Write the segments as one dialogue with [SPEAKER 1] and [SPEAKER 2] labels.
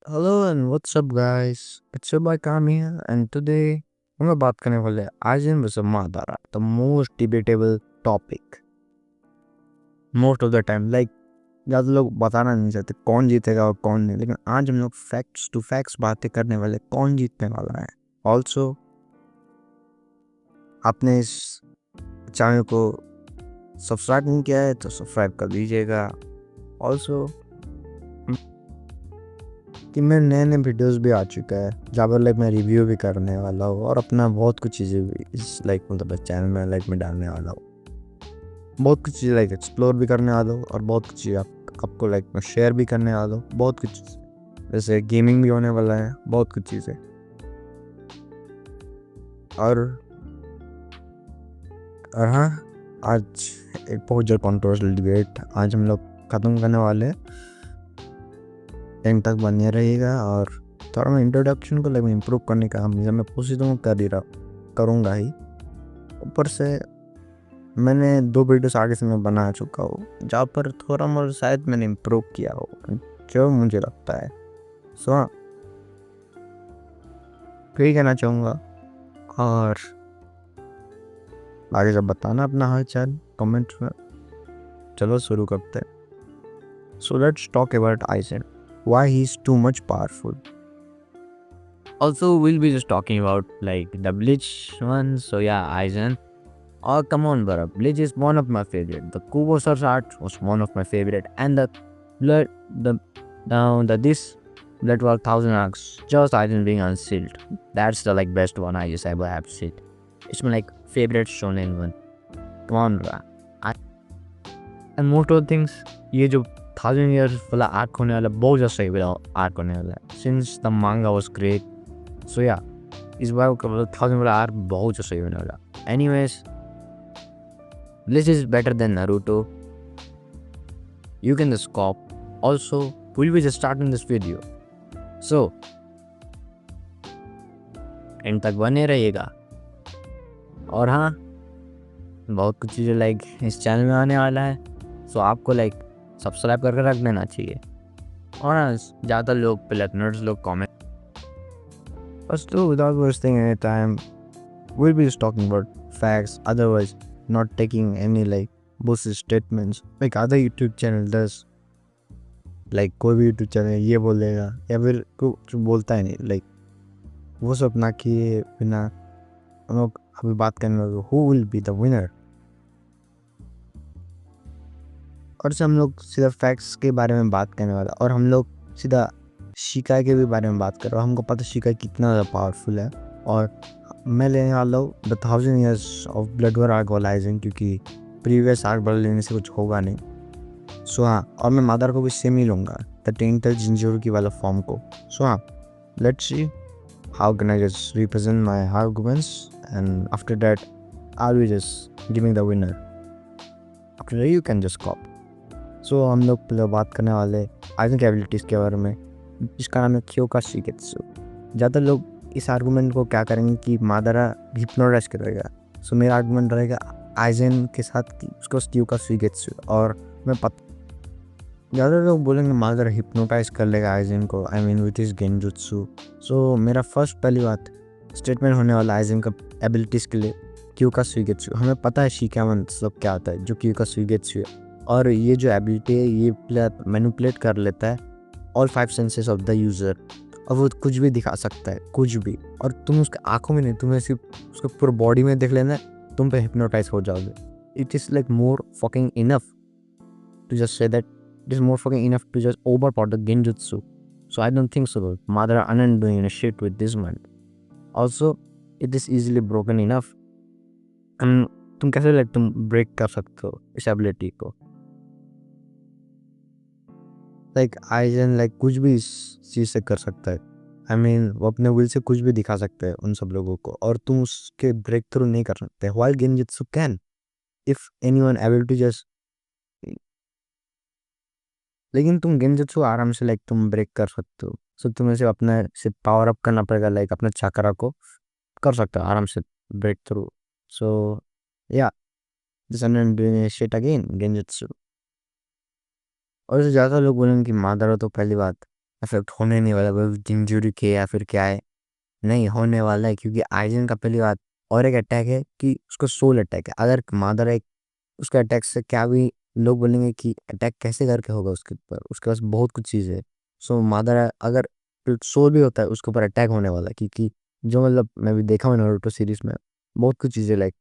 [SPEAKER 1] Hello and what's up guys? It's your boy Kam here and today हम लोग बात करने वाले हैं आर्यन versus Madara the most debatable topic most of the time like ज़्यादा लोग बताना नहीं चाहते कौन जीतेगा और कौन नहीं, लेकिन आज हम लोग फैक्ट्स टू फैक्ट्स बातें करने वाले कौन जीतने वाला है। ऑल्सो आपने इस चैनल को सब्सक्राइब नहीं किया है तो सब्सक्राइब कर दीजिएगा। ऑल्सो कि मैं नए वीडियोस भी आ चुका है जहाँ पर मैं रिव्यू भी करने वाला हूँ और अपना बहुत कुछ चीज़ें भी इस मतलब चैनल में में डालने वाला हूँ। बहुत कुछ चीज़ें एक्सप्लोर भी करने वाला हूँ और बहुत कुछ चीज़ें आपको मैं शेयर भी करने वाला हूँ। बहुत कुछ जैसे गेमिंग भी होने वाला है, बहुत कुछ चीज़ें। और हाँ, आज एक बहुत ज़्यादा कॉन्ट्रोवर्शियल डिबेट आज हम लोग ख़त्म करने वाले हैं। एंड तक बने रहिएगा और थोड़ा मैं इंट्रोडक्शन को इम्प्रूव करने का हमेशा मैं कोशिश तो करूँगा ही। ऊपर से मैंने 2 वीडियोस आगे से मैं बना चुका हूँ जहाँ पर थोड़ा मोड़ा शायद मैंने इम्प्रूव किया हो जो मुझे लगता है। सो हाँ, यही कहना चाहूँगा और आगे जब बताना अपना हाल चाल कमेंट में। चलो शुरू करते हैं। So let's talk about eigen, why he's too much powerful.
[SPEAKER 2] Also, we'll be just talking about the Bleach one. So yeah, Aizen. Oh come on, bro. Bleach is one of my favorite. The Kubosaur's art was one of my favorite, and the blood, the now the this Blood War Thousand Arcs, just Aizen being unsealed. That's the best one I just ever have seen. It's my favorite shonen one. Come on, bro. And most of the things, ये जो 1000 years वाला arc होने वाला बहुत ज़्यादा सही वाला arc होने वाला है. Since the manga was great, so yeah, इस बार 1000 वाला आर्क बहुत ज़्यादा सही होने वाला. Anyways, this is better than Naruto. You can just cop. Also, we'll be just starting this video. So, and तक बने रहिएगा. और हाँ, बहुत कुछ चीज़ें इस चैनल में आने वाला है, सो आपको सब्सक्राइब करके रख देना चाहिए. और हाँ, ज़्यादा लोग नर्ड्स लोग comment.
[SPEAKER 1] First, without wasting any time, we'll be just talking about facts, otherwise not taking any bullshit statements like other YouTube channel does. कोई भी YouTube चैनल ये बोलेगा या फिर कुछ बोलता ही नहीं, वो सब ना किए बिना हम लोग अभी बात करने वाले who will be the winner. और से हम लोग सीधा फैक्ट्स के बारे में बात करने वाला और हम लोग सीधा शिकाई के भी बारे में बात कर रहे हो। हमको पता शिकाई कितना ज़्यादा पावरफुल है और मैं लेने वाला हूँ the 1000 years of blood war arc वाला आइजन, क्योंकि प्रीवियस आर्क वाला लेने से कुछ होगा नहीं। सो हाँ, और मैं मादर को भी सेम ही लूँगा, द टेंटल जिंजोरुकी वाला फॉर्म को। सो हाँ, let's see how can I just represent my arguments and after that I will just giving the winner. After that you can just cope. So हम लोग पहले बात करने वाले आइजन की एबिलिटीज़ के बारे में, जिसका नाम है क्योका शिगेत्सु। ज़्यादा लोग इस आर्गुमेंट को क्या करेंगे कि मादारा हिप्नोटाइज करेगा। सो मेरा आर्गुमेंट रहेगा आइजन के साथ कि उसको क्योका शिगेत्सु। और मैं ज़्यादा लोग बोलेंगे मादारा हिप्नोटाइज कर लेगा आइजन को, I mean with is genjutsu. So मेरा फर्स्ट पहली बात स्टेटमेंट होने वाला आइजन का एबिलिटीज़ के लिए क्योका शिगेत्सु। हमें पता है शिका मतलब क्या होता है, जो क्योका शिगेत्सु है। और ये जो एबिलिटी है ये मैनिपुलेट कर लेता है all 5 senses of the user, और वो कुछ भी दिखा सकता है, कुछ भी। और तुम उसके आंखों में नहीं, तुम्हें सिर्फ उसके पूरे बॉडी में देख लेना है, तुम पे हिप्नोटाइज हो जाओगे। It is more fucking enough to just say that it is more fucking enough to just overpower the genjutsu. So I don't think so Madara अनंत doing shit with this man. Also it is easily broken enough. तुम कैसे तुम break कर सकते हो इस ability को। Eigen कुछ भी इस चीज़ से कर सकता है। आई मीन वो अपने विल से कुछ भी दिखा सकते हैं उन सब लोगों को, और तुम उसके ब्रेक थ्रू नहीं कर सकते। While genjutsu can, if anyone able to just, लेकिन तुम गेंजुत्सु आराम से तुम ब्रेक कर सकते हो। सो तुम्हें सिर्फ अपना सिर्फ पावर अप करना पड़ेगा, अपना चक्रा को कर सकते हो आराम से break through. So yeah this doing shit again genjutsu. और ज़्यादा लोग बोलेंगे कि मादारा तो पहली बात इफेक्ट होने नहीं वाला, वो जिंजूरी के या फिर क्या है, नहीं होने वाला है, क्योंकि आइजन का पहली बात और एक अटैक है कि उसको सोल अटैक है। अगर मादर एक उसके अटैक से क्या भी लोग बोलेंगे कि अटैक कैसे करके होगा उसके ऊपर, उसके पास बहुत कुछ चीज़ है। सो मादर अगर सोल भी होता है उसके ऊपर अटैक होने वाला है, क्योंकि जो मतलब मैं भी देखा हूँ नारुतो सीरीज में बहुत कुछ चीज़ें लाइक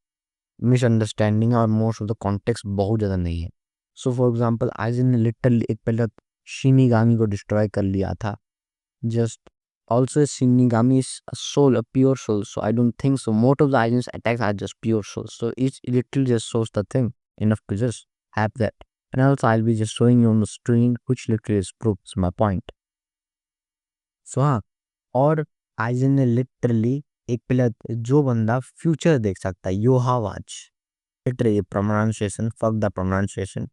[SPEAKER 1] मिसअंडरस्टैंडिंग और मोस्ट ऑफ द कॉन्टेक्स्ट बहुत ज़्यादा नहीं है। सो फॉर एग्जाम्पल आइजन ने लिटरली एक पहले शिनिगामी को डिस्ट्रॉय कर लिया था। Just also Shinigami is a soul, a pure soul. So I don't think so. Most of the Aiden's attacks are just pure souls. So it literally just shows the thing enough to just have that. And also I'll be just showing you on the screen, which literally proves my point. So हाँ, और eigen ने literally एक player जो बंदा future देख सकता है, Yhwach, literally pronunciation, fuck the pronunciation,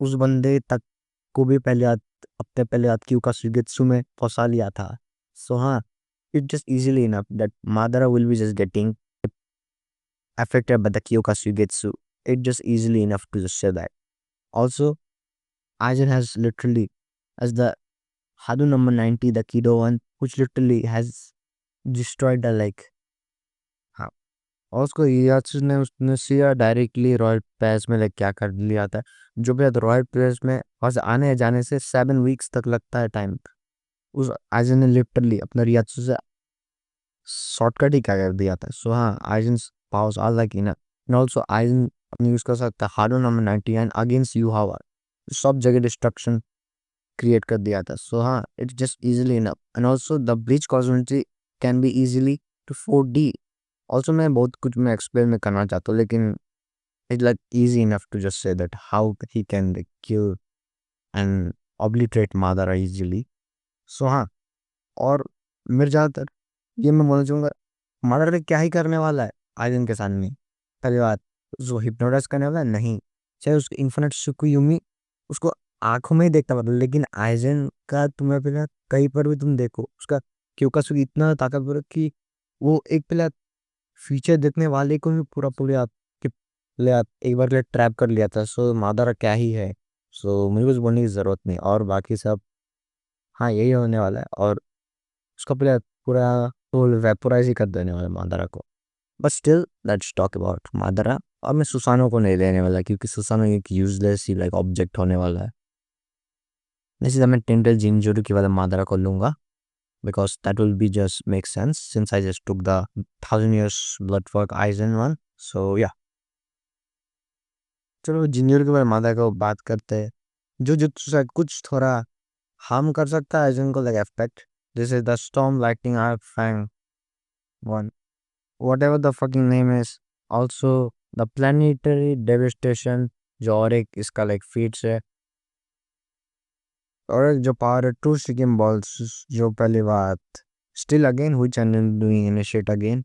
[SPEAKER 1] उस बंदे तक को भी पहले हफ्ते पहले क्यू का सुगेत्सु में फंसा लिया था। सो हाँ, it just easily enough that Madara will be just getting affected by the Kyoka It just easily enough to just say that. Also, Aizen has literally as the Hadu number 90, the Kido one, which literally has destroyed the like. हाँ, और उसको इयात्सु ने उसने Siya directly royal पैस में like क्या कर लिया था, जो भी रॉयल पैस में बस आने जाने से 7 वीक्स तक लगता है टाइम। उस आइजन ने लिटरली अपना रियात्सु से शॉर्टकट ही क्या कर दिया था। सो हाँ, Aizen's powers are like in and also Aizen अपनी यूज कर सकता है हार्डो नंबर 99 अगेंस्ट यू हावा, सब जगह डिस्ट्रक्शन क्रिएट कर दिया था। सो हाँ, it's just easily enough and also the bleach cosmetic can be easily to 4D। Also मैं बहुत कुछ मैं एक्सप्लेन में करना चाहता हूँ, लेकिन it's like easy enough to just say that how he can kill and obliterate Madara easily. So हाँ, और मेरे ज़्यादातर ये मैं बोलना चाहूँगा, मादारा क्या ही करने वाला है आइजन के सामने। पहली बात, जो हिप्नोटाइज करने वाला है नहीं, चाहे उसको इन्फिनिट सुकुयुमी उसको आंखों में ही देखता पता, लेकिन आइजन का तुम्हें पहले कहीं पर भी तुम देखो उसका क्योंकि इतना ताकतवर है कि वो एक पहले फीचर देखने वाले को भी पूरा पूरे आपके एक बार के लिए ट्रैप कर लिया था। सो मादारा क्या ही है। सो मुझे कुछ बोलने की ज़रूरत नहीं, और बाकी सब हाँ यही होने वाला है, और उसका प्लेयर पूरा तो वेपोराइज ही कर देने वाला मादारा को। But still let's talk about मादारा, और मैं सुसानो को नहीं लेने वाला क्योंकि सुसानो एक यूजलेस ही लाइक ऑब्जेक्ट होने वाला है। इसी मैं टेंटल जिंजोरू की वाला मादारा को लूंगा, because that will be just make sense since I just took the 1000 years blood work Aizen one. So yeah, चलो जिंजोरू के बारे में मादारा को बात करते हैं। जो जुत्सु शायद कुछ थोड़ा हार्म कर सकता है आइजन को, like effect, this is the storm lightning I fang one, whatever the fucking name is. Also the planetary devastation, जो और एक इसका लाइक फीट्स है, और एक जो पावर है टू स्टिकिंग बॉल्स, जो पहली बात still again which I am doing initiate again.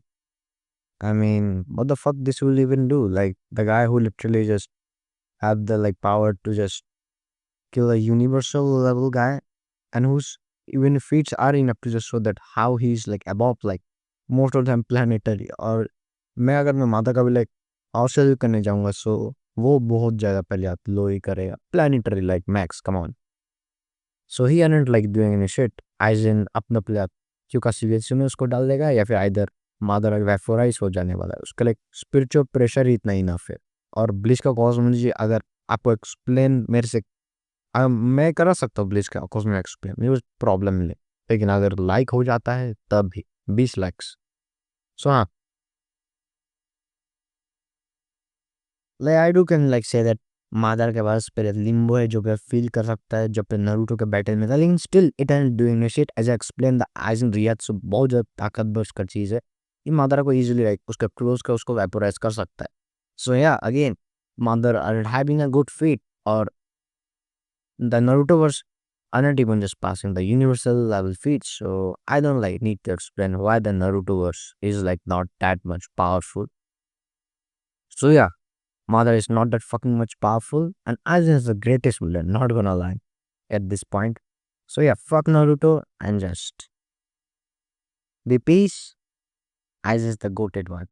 [SPEAKER 1] I mean, what the fuck this will even do? Like the guy who literally just have the like power to just kill a universal level guy, and whose even feats are enough to just show that how he's like above like most of them planetary। और मैं अगर मैं माता का भी like outside करने जाऊंगा, सो वो बहुत ज़्यादा पहले आप लो ही करेगा planetary like max come on. So he aren't like doing any shit, as in अपना प्लेयर क्यों का सीरियस में उसको डाल देगा, या फिर आइदर मादर वेपोराइज हो जाने वाला है, उसका लाइक स्पिरिचुअल प्रेशर ही इतना इनफ है। और ब्लिच का कॉस्मोलॉजी अगर आपको एक्सप्लेन मेरे से मैं करा सकता हूँ, ब्लिच का कॉस्मो एक्सप्लेन मुझे प्रॉब्लम नहीं, लेकिन अगर लाइक हो जाता है तब भी 20 लाइक्स। सो हाँ, like I do can like say that मादर के पास पहले लिम्बो है जो कि फील कर सकता है जब पे नारुतो के बैटल में था, लेकिन still it and doing shit as I explain the Aizen reiatsu बहुत ज़्यादा ताकतवर कर चीज़ है। ये मादर को इजीली लाइक उसके क्लोज का उसको वेपोराइज कर सकता है। सो yeah again Madara are having a good feat, और the Naruto verse are not even just passing the universal level feats, so I don't like need to explain why the Naruto verse is like not that much powerful. So yeah, Mother is not that fucking much powerful, and Aizen is the greatest villain, not gonna lie, at this point. So yeah, fuck Naruto and just be peace. Aizen is the goated one.